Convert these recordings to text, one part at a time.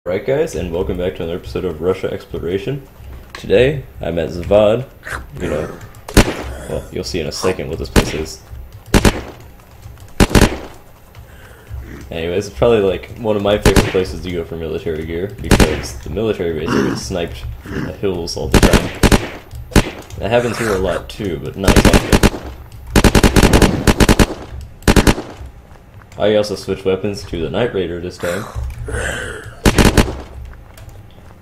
Right guys, and welcome back to another episode of Russia Exploration. Today, I'm at Zavod. Well, you'll see in a second what this place is. Anyways, it's probably like one of my favorite places to go for military gear, because the military base gets sniped from the hills all the time. That happens here a lot too, but not as often. I also switched weapons to the Night Raider this time.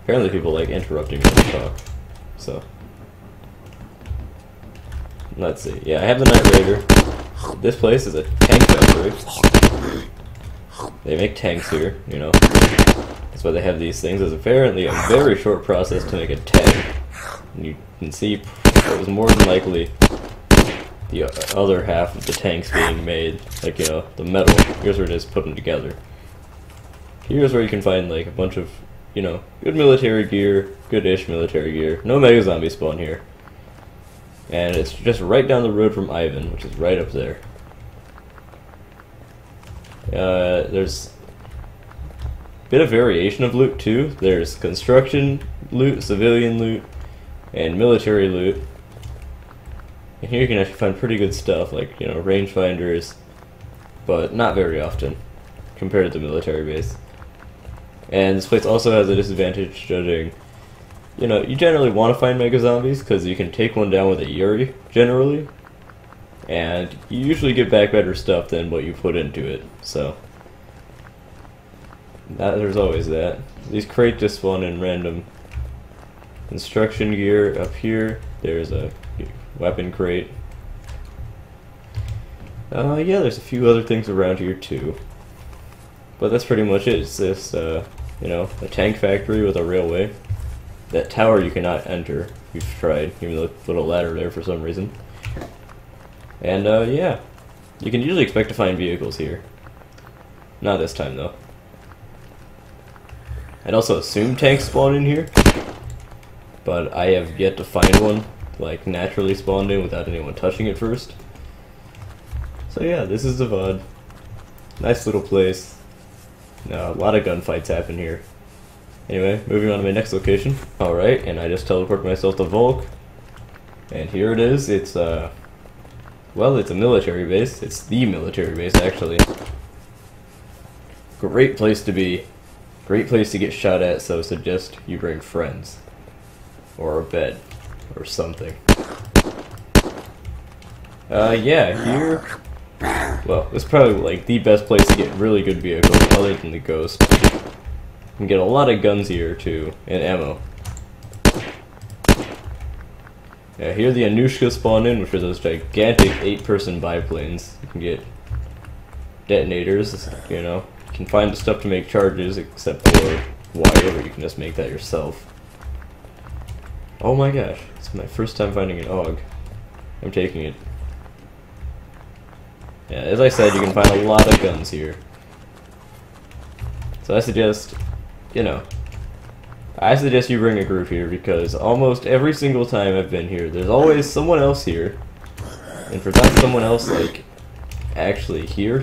Apparently people like interrupting me when I talk, so. Let's see. Yeah, I have the Night Raider. This place is a tank factory. They make tanks here, you know. That's why they have these things. It's apparently a very short process to make a tank. And you can see it was more than likely the other half of the tanks being made. Like, you know, the metal. Here's where it is put them together. Here's where you can find like a bunch of, you know, good military gear, good-ish military gear. No mega zombie spawn here. And it's just right down the road from Ivan, which is right up there. There's a bit of variation of loot too. There's construction loot, civilian loot, and military loot. And here you can actually find pretty good stuff, like, you know, rangefinders, but not very often compared to the military base. And this place also has a disadvantage judging, you know, you generally want to find mega zombies because you can take one down with a Yuri, generally. And you usually get back better stuff than what you put into it, so. There's always that. These crates just spawn in random. Construction gear up here, there's a weapon crate. Yeah, there's a few other things around here too. But that's pretty much it. It's this, you know, a tank factory with a railway. That tower you cannot enter. We've tried, even the little ladder there for some reason. And, yeah. You can usually expect to find vehicles here. Not this time, though. I'd also assume tanks spawn in here. But I have yet to find one, like, naturally spawned in without anyone touching it first. So yeah, this is Zavod. Nice little place. A lot of gunfights happen here. Anyway, moving on to my next location. Alright, and I just teleported myself to Volk. And here it is. It's, well, it's a military base. It's the military base, actually. Great place to be. Great place to get shot at, so suggest you bring friends. Or a bed. Or something. Yeah, here... Well, this is probably like the best place to get really good vehicles other than the Ghost. You can get a lot of guns here too, and ammo. Yeah, here the Anushka spawn in, which are those gigantic 8-person biplanes. You can get detonators, you know. You can find the stuff to make charges, except for wire, where you can just make that yourself. Oh my gosh, it's my first time finding an AUG. I'm taking it. Yeah, as I said, you can find a lot of guns here. So I suggest, you know, you bring a group here, because almost every single time I've been here, there's always someone else here. And for that someone else, like, actually here,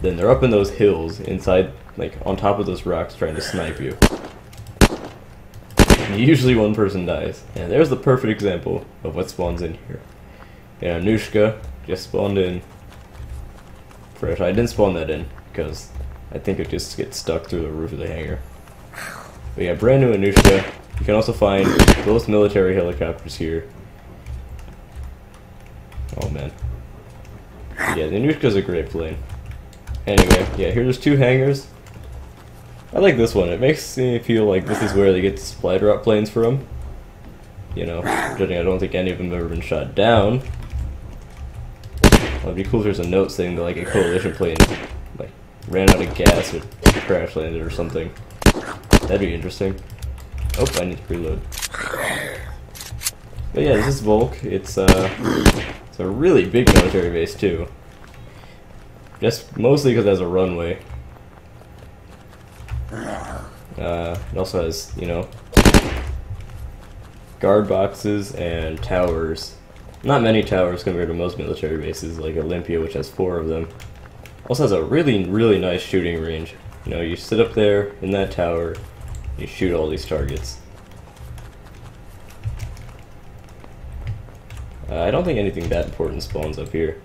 then they're up in those hills, inside, like, on top of those rocks trying to snipe you. And usually one person dies. And there's the perfect example of what spawns in here. Yeah, Anushka just spawned in. Fresh. I didn't spawn that in because I think it just gets stuck through the roof of the hangar. But yeah, brand new Anushka. You can also find both military helicopters here. Oh man. Yeah, the Anushka's a great plane. Anyway, yeah, here's 2 hangars. I like this one. It makes me feel like this is where they get the supply drop planes from. You know, judging I don't think any of them have ever been shot down. Well, it'd be cool if there's a note saying that like a coalition plane like ran out of gas or crash landed or something. That'd be interesting. Oh, I need to reload. But yeah, this is Volk. It's a really big military base too. Just mostly because it has a runway. It also has, you know, guard boxes and towers. Not many towers compared to most military bases, like Olympia, which has 4 of them. Also has a really nice shooting range. You know, you sit up there in that tower, you shoot all these targets. I don't think anything that important spawns up here.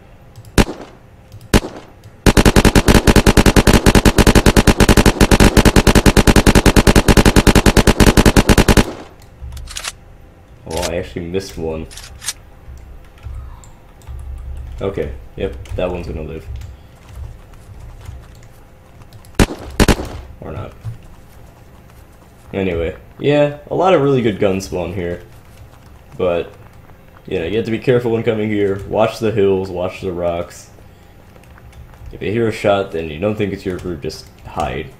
Oh, I actually missed one. Okay, yep, that one's gonna live. Or not. Anyway, yeah, a lot of really good guns spawn here. But, you know, you have to be careful when coming here. Watch the hills, watch the rocks. If you hear a shot, then you don't think it's your group, just hide.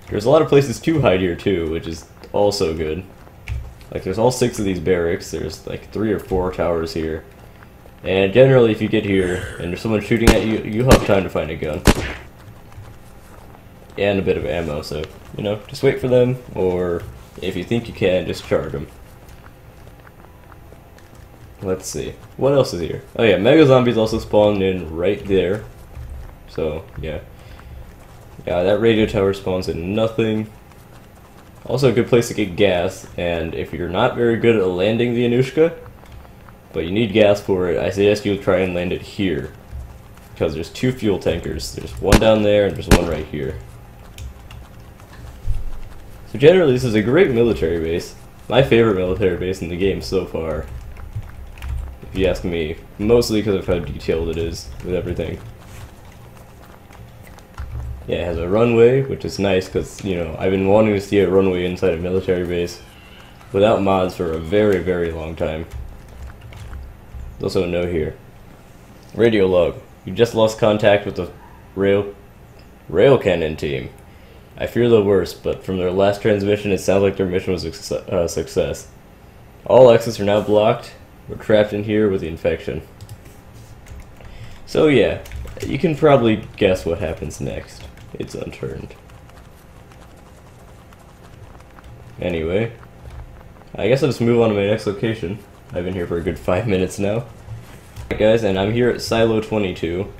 There's a lot of places to hide here too, which is also good. Like, there's all 6 of these barracks, there's like 3 or 4 towers here. And generally, if you get here, and there's someone shooting at you, you'll have time to find a gun. And a bit of ammo, so, you know, just wait for them, or if you think you can, just charge them. Let's see. What else is here? Oh yeah, Mega Zombies also spawned in right there. So, yeah. Yeah, that radio tower spawns in nothing. Also a good place to get gas, and if you're not very good at landing the Anushka, but you need gas for it, I suggest you try and land it here. Because there's 2 fuel tankers. There's one down there, and there's one right here. So generally, this is a great military base. My favorite military base in the game so far. If you ask me, mostly because of how detailed it is with everything. Yeah, it has a runway, which is nice because, you know, I've been wanting to see a runway inside a military base without mods for a very long time. There's also a note here. Radio log. You just lost contact with the rail cannon team. I fear the worst, but from their last transmission it sounds like their mission was a success. All exits are now blocked. We're trapped in here with the infection. So yeah, you can probably guess what happens next. It's Unturned. Anyway, I guess I'll just move on to my next location. I've been here for a good 5 minutes now. Alright guys, and I'm here at Silo 22.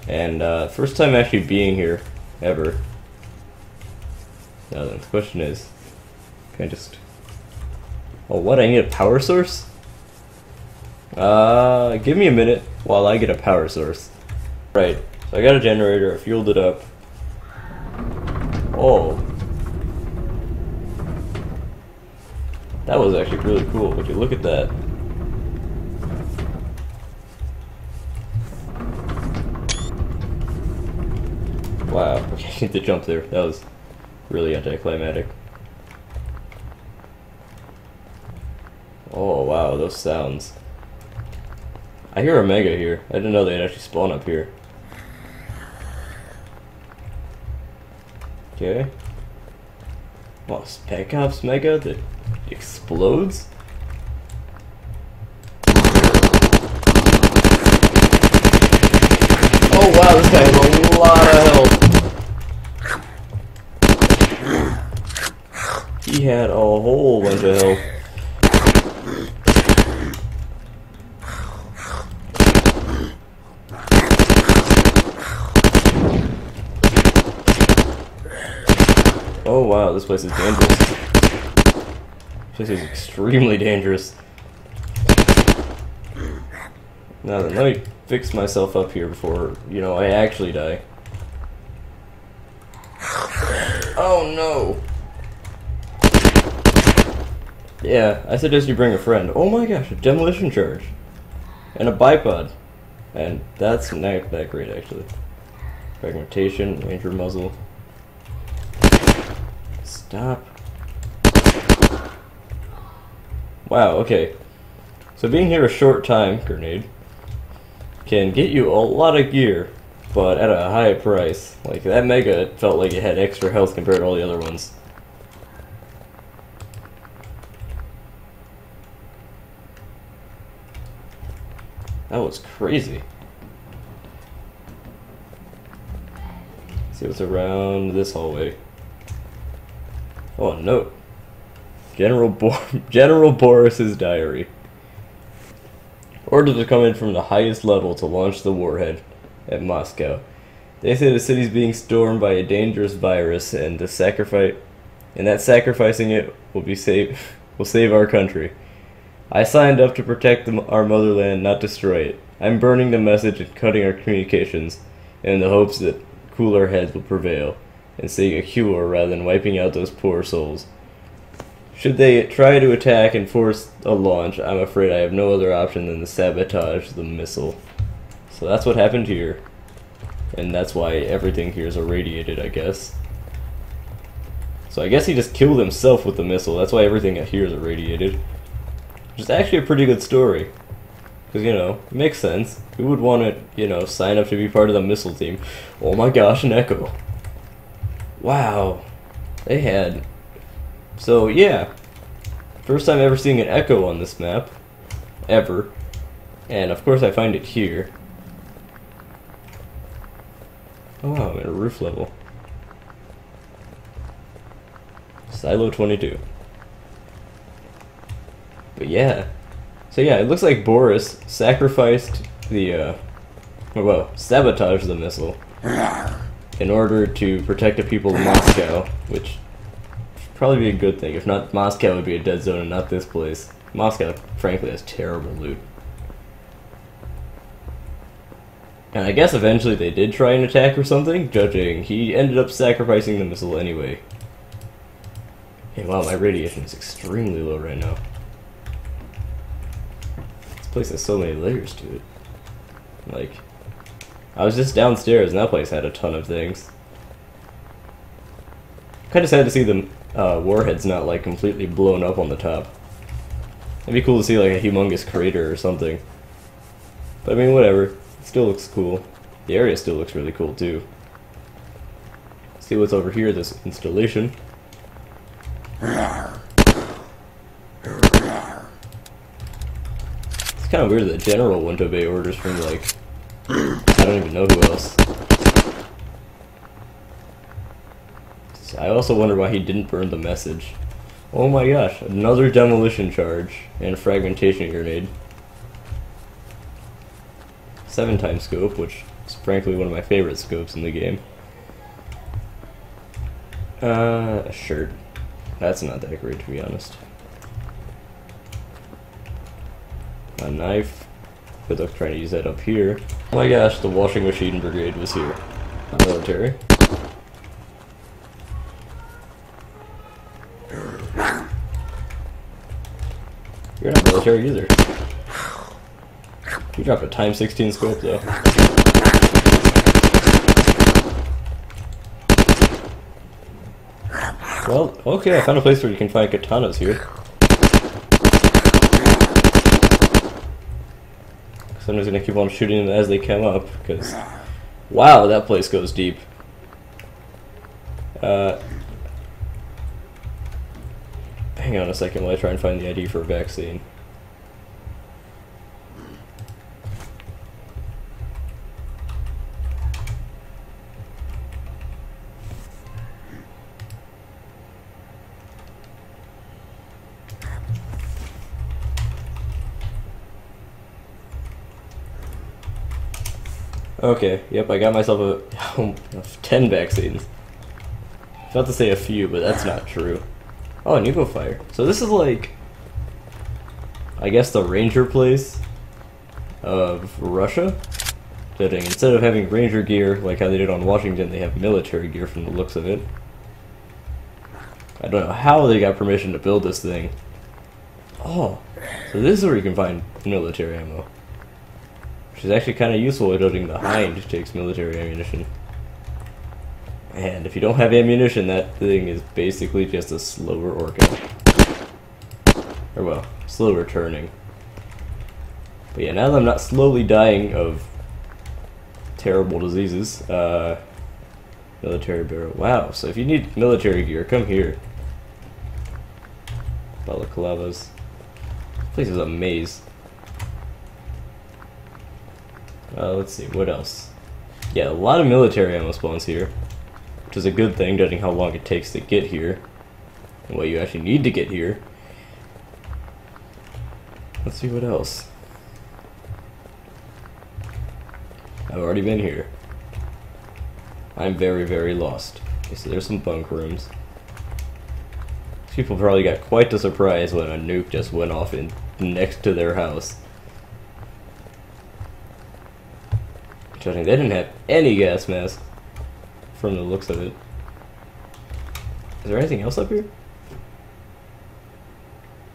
And first time actually being here, ever. Now then, the question is, can I just... Oh, what? I need a power source? Give me a minute while I get a power source. Right, so I got a generator, I fueled it up. Oh. That was actually really cool. Would you look at that? Wow, okay, I need to jump there. That was really anticlimactic. Oh wow, those sounds. I hear a mega here. I didn't know they'd actually spawn up here. Okay. Oh, Spec Ops Mega that explodes? Oh wow, this guy has a lot of health. He had a whole bunch of health. Oh wow, this place is dangerous. This place is extremely dangerous. Now then, let me fix myself up here before, you know, I actually die. Oh no! Yeah, I suggest you bring a friend. Oh my gosh, a demolition charge. And a bipod. And that's not that great actually. Fragmentation, ranger muzzle. Stop. Wow, okay. So being here a short time, grenade, can get you a lot of gear, but at a high price. Like, that mega, it felt like it had extra health compared to all the other ones. That was crazy. Let's see what's around this hallway. Oh, a note. General Boris's diary. Orders are coming from the highest level to launch the warhead at Moscow. They say the city's being stormed by a dangerous virus, and that sacrificing it will save our country. I signed up to protect our motherland, not destroy it. I'm burning the message and cutting our communications, in the hopes that cooler heads will prevail, and seek a cure rather than wiping out those poor souls. Should they try to attack and force a launch, I'm afraid I have no other option than to sabotage the missile. So that's what happened here. And that's why everything here is irradiated, I guess. So I guess he just killed himself with the missile. That's why everything here is irradiated. Which is actually a pretty good story. Because, you know, it makes sense. Who would want to, you know, sign up to be part of the missile team? Oh my gosh, an echo. Wow. They had... So, yeah. First time ever seeing an echo on this map. Ever. And, of course, I find it here. Oh wow, I'm at a roof level. Silo 22. But yeah. So yeah, it looks like Boris sacrificed the, sabotaged the missile in order to protect the people of Moscow, which should probably be a good thing. If not, Moscow would be a dead zone and not this place. Moscow, frankly, has terrible loot. And I guess eventually they did try an attack or something, judging. He ended up sacrificing the missile anyway. Hey, wow, my radiation is extremely low right now. This place has so many layers to it. Like, I was just downstairs and that place had a ton of things. Kind of sad to see the warheads not, like, completely blown up on the top. It'd be cool to see, like, a humongous crater or something. But, I mean, whatever. Still looks cool. The area still looks really cool too. See what's over here, this installation. It's kind of weird that the general wouldn't obey orders from, like, I don't even know who else. So I also wonder why he didn't burn the message. Oh my gosh, another demolition charge and a fragmentation grenade. 7x scope, which is frankly one of my favorite scopes in the game. A shirt. That's not that great, to be honest. A knife. Good luck trying to use that up here. Oh my gosh, the washing machine brigade was here. Military. You're not military either. You dropped a times 16 scope though. Well, okay, I found a place where you can find katanas here. So I'm just gonna keep on shooting them as they come up, because... Wow, that place goes deep. Hang on a second while I try and find the ID for a vaccine. Okay, yep, I got myself a 10 vaccines. I was about to say a few, but that's not true. Oh, an Evo Fire. So this is like, I guess the ranger place of Russia. Instead of having ranger gear like how they did on Washington, they have military gear from the looks of it. I don't know how they got permission to build this thing. Oh, so this is where you can find military ammo. Which is actually kind of useful, judging the Hind takes military ammunition. And if you don't have ammunition, that thing is basically just a slower orca. Or well, slower turning. But yeah, now that I'm not slowly dying of terrible diseases, military barrel. Wow, so if you need military gear, come here. Balaclavas. This place is a maze. Let's see, what else? Yeah, a lot of military ammo spawns here, which is a good thing, judging how long it takes to get here, and what you actually need to get here. Let's see what else. I've already been here. I'm very, very lost. Okay, so there's some bunk rooms. These people probably got quite the surprise when a nuke just went off in next to their house. Judging they didn't have any gas mask from the looks of it. Is there anything else up here?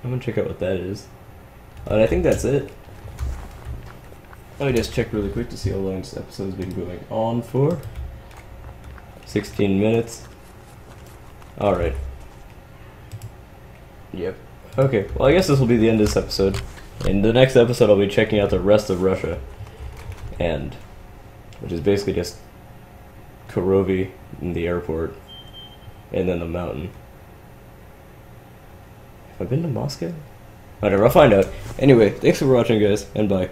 I'm gonna check out what that is. And I think that's it. Let me just check really quick to see how long this episode's been going on for. 16 minutes. Alright. Yep. Okay, well I guess this will be the end of this episode. In the next episode I'll be checking out the rest of Russia. And which is basically just Korovy in the airport. And then the mountain. Have I been to Moscow? Whatever, I'll find out. Anyway, thanks for watching guys, and bye.